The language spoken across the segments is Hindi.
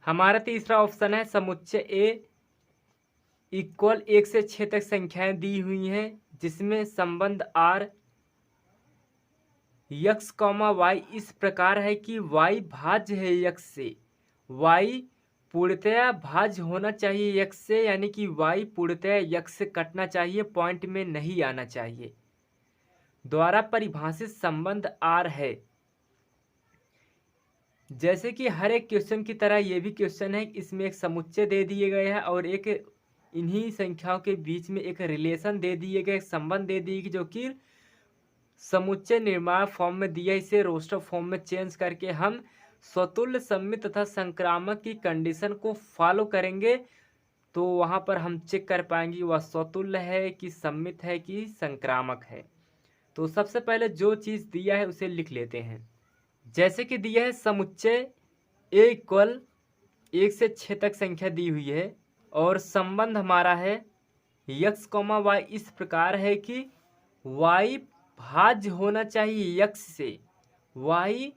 हमारा तीसरा ऑप्शन है समुच्चय ए इक्वल 1 से 6 तक संख्याएं दी हुई हैं जिसमें संबंध आर यक्स कॉमा वाई इस प्रकार है कि वाई भाज्य है यक्स से। वाई पूर्णतया भाज्य होना चाहिए यक्स से, यानी कि वाई पूर्णतया यक्स से कटना चाहिए, पॉइंट में नहीं आना चाहिए। द्वारा परिभाषित संबंध आर है। जैसे कि हर एक क्वेश्चन की तरह ये भी क्वेश्चन है, इसमें एक समुच्चय दे दिए गए हैं और एक इन्हीं संख्याओं के बीच में एक रिलेशन दे दिए गए, एक संबंध दे दिए जो कि समुच्चय निर्माण फॉर्म में दिया। इसे रोस्टर फॉर्म में चेंज करके हम स्वतुल्य, सममित तथा संक्रामक की कंडीशन को फॉलो करेंगे तो वहाँ पर हम चेक कर पाएंगे वह स्वतुल्य है कि सममित है कि संक्रामक है। तो सबसे पहले जो चीज़ दिया है उसे लिख लेते हैं। जैसे कि दिया है समुच्चय ए इक्वल 1 से 6 तक संख्या दी हुई है और संबंध हमारा है यक्स कॉमा वाई इस प्रकार है कि वाई भाज्य होना चाहिए यक्स से, वाई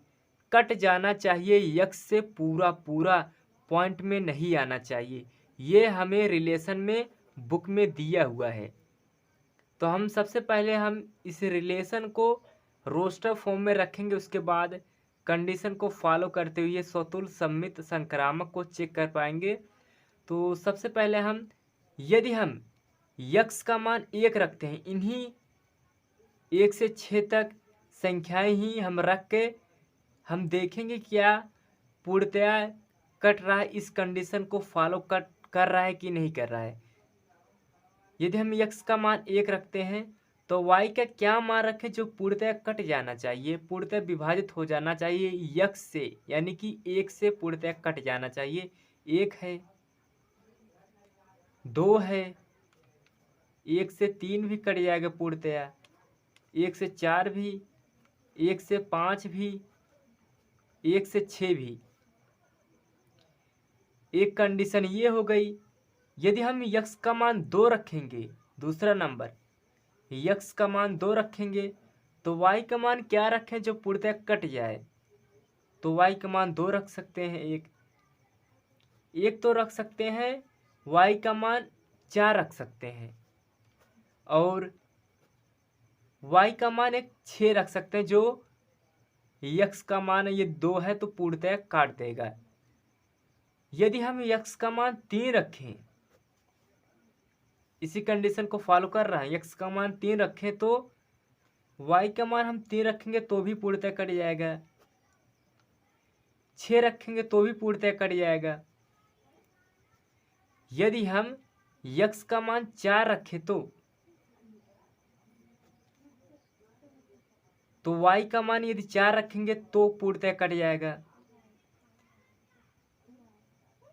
कट जाना चाहिए यक्स से, पूरा पूरा पॉइंट में नहीं आना चाहिए। ये हमें रिलेशन में बुक में दिया हुआ है। तो हम सबसे पहले हम इस रिलेशन को रोस्टर फॉर्म में रखेंगे, उसके बाद कंडीशन को फॉलो करते हुए स्वतुल्य, सममित, संक्रामक को चेक कर पाएंगे। तो सबसे पहले हम यदि हम यक्स का मान 1 रखते हैं, इन्हीं 1 से 6 तक संख्याएं ही हम रख के हम देखेंगे क्या पूर्णतया कट रहा है, इस कंडीशन को फॉलो कर रहा है कि नहीं कर रहा है। यदि हम यक्स का मान 1 रखते हैं तो वाई का क्या मान रखें जो पूर्णतया कट जाना चाहिए, पूर्णतया विभाजित हो जाना चाहिए यक्स से, यानी कि 1 से पूर्णतया कट जाना चाहिए। 1 है, 2 है, 1 से 3 भी कट जाएगा पूर्णतया, 1 से 4 भी, 1 से 5 भी, 1 से 6 भी। एक कंडीशन ये हो गई। यदि हम यक्स का मान 2 रखेंगे, दूसरा नंबर यक्स का मान 2 रखेंगे तो वाई का मान क्या रखें जो पूर्णतः कट जाए। तो वाई का मान 2 रख सकते हैं, एक तो रख सकते हैं, वाई का मान 4 रख सकते हैं और वाई का मान एक 6 रख सकते हैं। जो यक्स का मान ये 2 है तो पूर्णतः काट देगा। यदि हम यक्स का मान 3 रखें, इसी कंडीशन को फॉलो कर रहा है, यक्स का मान 3 रखें तो वाई का मान हम 3 रखेंगे तो भी पूर्णतः कट जाएगा, 6 रखेंगे तो भी पूर्णतः कट जाएगा। यदि हम यक्स का मान 4 रखें तो वाई का मान यदि 4 रखेंगे तो पूर्णतः कट जाएगा।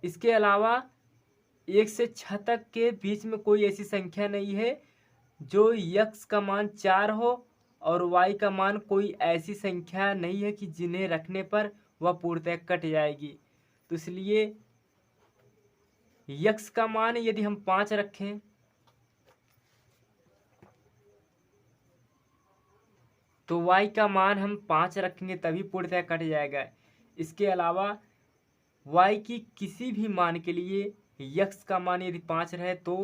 इसके अलावा 1 से 6 तक के बीच में कोई ऐसी संख्या नहीं है जो यक्स का मान 4 हो और वाई का मान कोई ऐसी संख्या नहीं है कि जिन्हें रखने पर वह पूर्णतः कट जाएगी। तो इसलिए यक्स का मान यदि हम 5 रखें तो वाई का मान हम 5 रखेंगे तभी पूर्णतः कट जाएगा। इसके अलावा वाई की किसी भी मान के लिए यक्स का मान यदि 5 रहे तो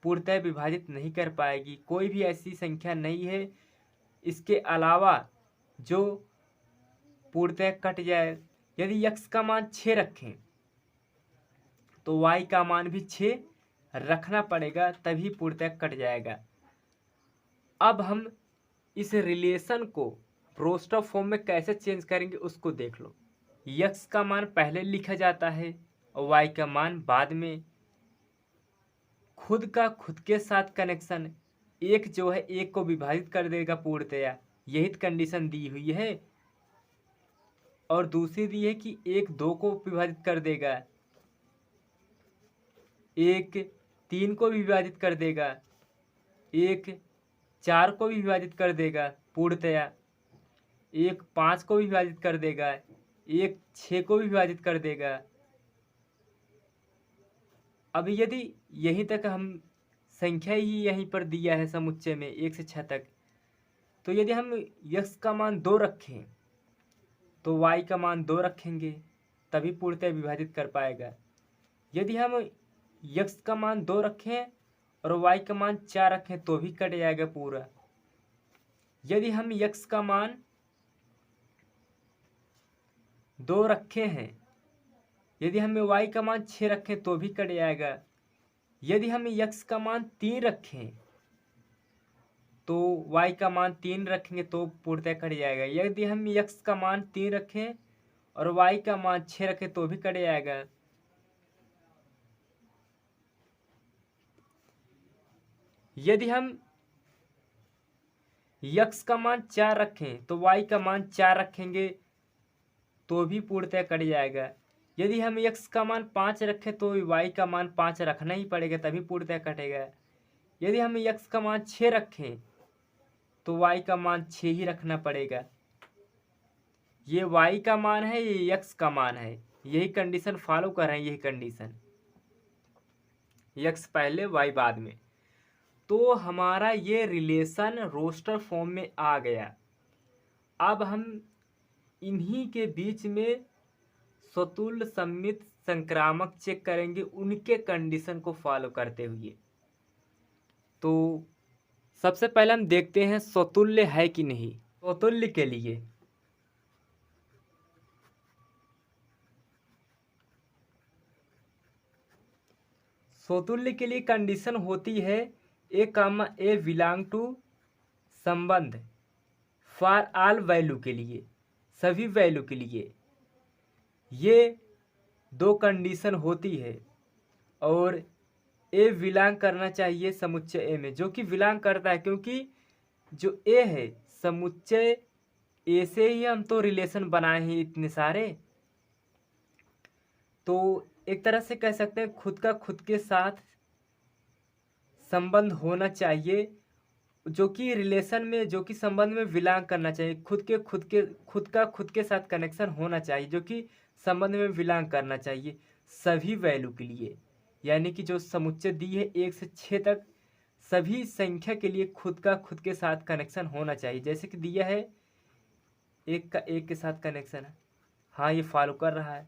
पूर्णतः विभाजित नहीं कर पाएगी, कोई भी ऐसी संख्या नहीं है इसके अलावा जो पूर्णतः कट जाए। यदि यक्स का मान 6 रखें तो वाई का मान भी 6 रखना पड़ेगा तभी पूर्णतः कट जाएगा। अब हम इस रिलेशन को रोस्टर फॉर्म में कैसे चेंज करेंगे उसको देख लो। यक्स का मान पहले लिखा जाता है और वाई का मान बाद में। खुद का खुद के साथ कनेक्शन, एक जो है एक को विभाजित कर देगा पूर्णतया, यही कंडीशन दी हुई है। और दूसरी दी है कि एक 2 को विभाजित कर देगा, एक 3 को विभाजित कर देगा, एक 4 को भी विभाजित कर देगा पूर्णतया, एक 5 को भी विभाजित कर देगा, एक 6 को भी विभाजित कर देगा। अब यदि यहीं तक हम संख्या ही यहीं पर दिया है समुच्चय में 1 से 6 तक, तो यदि हम यक्स का मान 2 रखें तो वाई का मान 2 रखेंगे तभी पूर्णतः विभाजित कर पाएगा। यदि हम x का मान 2 रखें और y का मान 4 रखें तो भी कट जाएगा पूरा। यदि हम x का मान 2 रखे हैं, यदि हम y का मान 6 रखें तो भी कट जाएगा। यदि हम x का मान 3 रखें तो y का मान 3 रखेंगे तो पूर्णतः कट जाएगा। यदि हम x का मान 3 रखें और y का मान 6 रखें तो भी कट जाएगा। यदि हम x का मान 4 रखें तो y का मान 4 रखेंगे तो भी पूर्णतः कट जाएगा। यदि हम x का मान 5 रखें तो y का मान 5 रखना ही पड़ेगा तभी पूर्णतः कटेगा। यदि हम x का मान 6 रखें तो y का मान 6 ही रखना पड़ेगा। ये y का मान है, ये x का मान है, यही कंडीशन फॉलो कर रहे हैं, यही कंडीशन, x पहले y बाद में। तो हमारा ये रिलेशन रोस्टर फॉर्म में आ गया। अब हम इन्हीं के बीच में स्वतुल्य सममित संक्रामक चेक करेंगे उनके कंडीशन को फॉलो करते हुए। तो सबसे पहले हम देखते हैं स्वतुल्य है कि नहीं। स्वतुल्य के लिए कंडीशन होती है ए कामा ए बिलोंग टू संबंध फॉर ऑल वैल्यू के लिए, सभी वैल्यू के लिए ये 2 कंडीशन होती है। और ए बिलोंग करना चाहिए समुच्चय ए में, जो कि बिलोंग करता है, क्योंकि जो ए है समुच्चय ए से ही हम तो रिलेशन बनाए हैं इतने सारे। तो एक तरह से कह सकते हैं खुद का खुद के साथ संबंध होना चाहिए, जो कि रिलेशन में, जो कि संबंध में बिलोंग करना चाहिए। खुद का खुद के साथ कनेक्शन होना चाहिए, जो कि संबंध में बिलोंग करना चाहिए सभी वैल्यू के लिए। यानी कि जो समुच्चय दी है 1 से 6 तक सभी संख्या के लिए खुद का खुद के साथ कनेक्शन होना चाहिए। जैसे कि दिया है 1 का 1 के साथ कनेक्शन, हाँ ये फॉलो कर रहा है।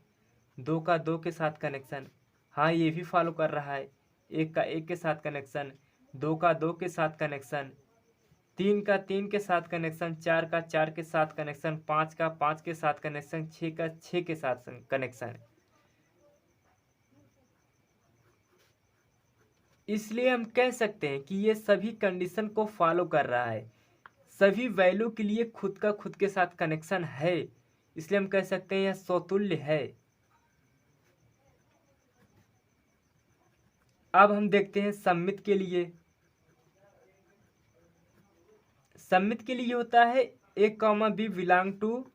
2 का 2 के साथ कनेक्शन, हाँ ये भी फॉलो कर रहा है। 1 का 1 के साथ कनेक्शन, 2 का 2 के साथ कनेक्शन, 3 का 3 के साथ कनेक्शन, 4 का 4 के साथ कनेक्शन, 5 का 5 के साथ कनेक्शन, 6 का 6 के साथ कनेक्शन। इसलिए हम कह सकते हैं कि ये सभी कंडीशन को फॉलो कर रहा है, सभी वैल्यू के लिए खुद का खुद के साथ कनेक्शन है, इसलिए हम कह सकते हैं यह स्वतुल्य है। अब हम देखते हैं सममित के लिए। सममित के लिए होता है ए कॉमा बी बिलोंग टू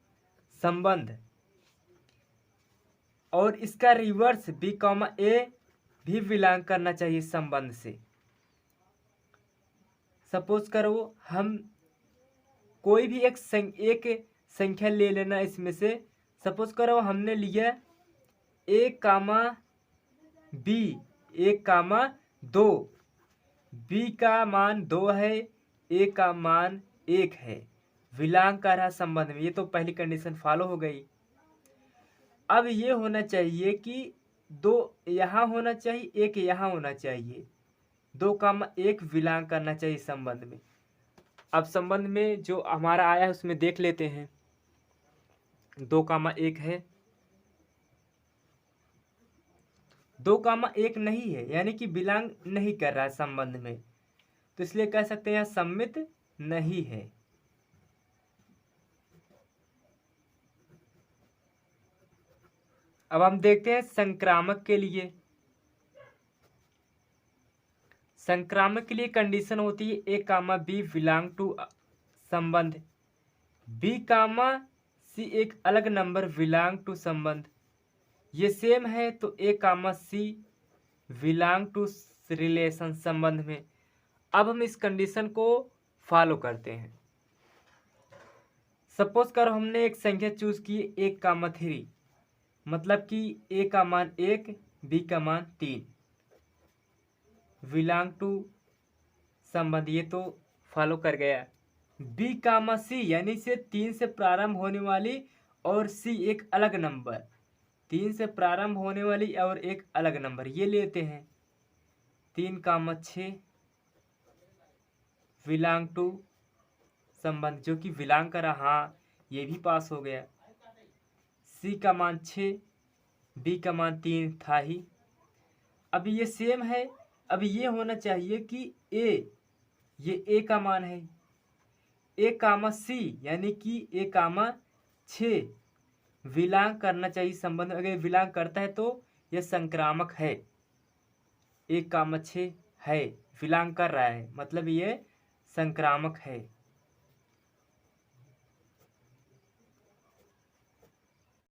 संबंध, और इसका रिवर्स बी कॉमा ए भी बिलोंग करना चाहिए संबंध से। सपोज करो हम कोई भी एक संख्या ले लेना इसमें से। सपोज करो हमने लिया ए कामा बी 1 कामा 2, बी का मान 2 है, ए का मान 1 है, बिलोंग कर रहा संबंध में। ये तो पहली कंडीशन फॉलो हो गई। अब ये होना चाहिए कि 2 यहाँ होना चाहिए, 1 यहाँ होना चाहिए, 2 कामा 1 बिलोंग करना चाहिए संबंध में। अब संबंध में जो हमारा आया है उसमें देख लेते हैं। 2 कामा 1 है, 2 कामा 1 नहीं है, यानी कि बिलोंग नहीं कर रहा है संबंध में, तो इसलिए कह सकते हैं यह सममित नहीं है। अब हम देखते हैं संक्रामक के लिए। संक्रामक के लिए कंडीशन होती है ए कामा बी बिलोंग टू संबंध, बी कामा सी एक अलग नंबर बिलोंग टू संबंध। ये सेम है तो ए कामा सी बिलोंग टू रिलेशन संबंध में। अब हम इस कंडीशन को फॉलो करते हैं। सपोज करो हमने एक संख्या चूज की 1 कामा 3, मतलब कि ए का मान 1, बी का मान 3, बिलोंग टू संबंध, ये तो फॉलो कर गया। बी कामा सी यानी से 3 से प्रारंभ होने वाली और सी एक अलग नंबर, 3 से प्रारंभ होने वाली और एक अलग नंबर ये लेते हैं। 3, 6 बिलोंग टू संबंध जो कि बिलोंग कर रहा, हाँ ये भी पास हो गया। सी का मान 6, बी का मान 3 था ही। अब ये सेम है। अब ये होना चाहिए कि ये ए का मान है, ए कामा सी यानी कि ए कामा 6 बिलोंग करना चाहिए संबंध। अगर बिलोंग करता है तो यह संक्रामक है। 1, 6 है बिलोंग कर रहा है मतलब ये संक्रामक है।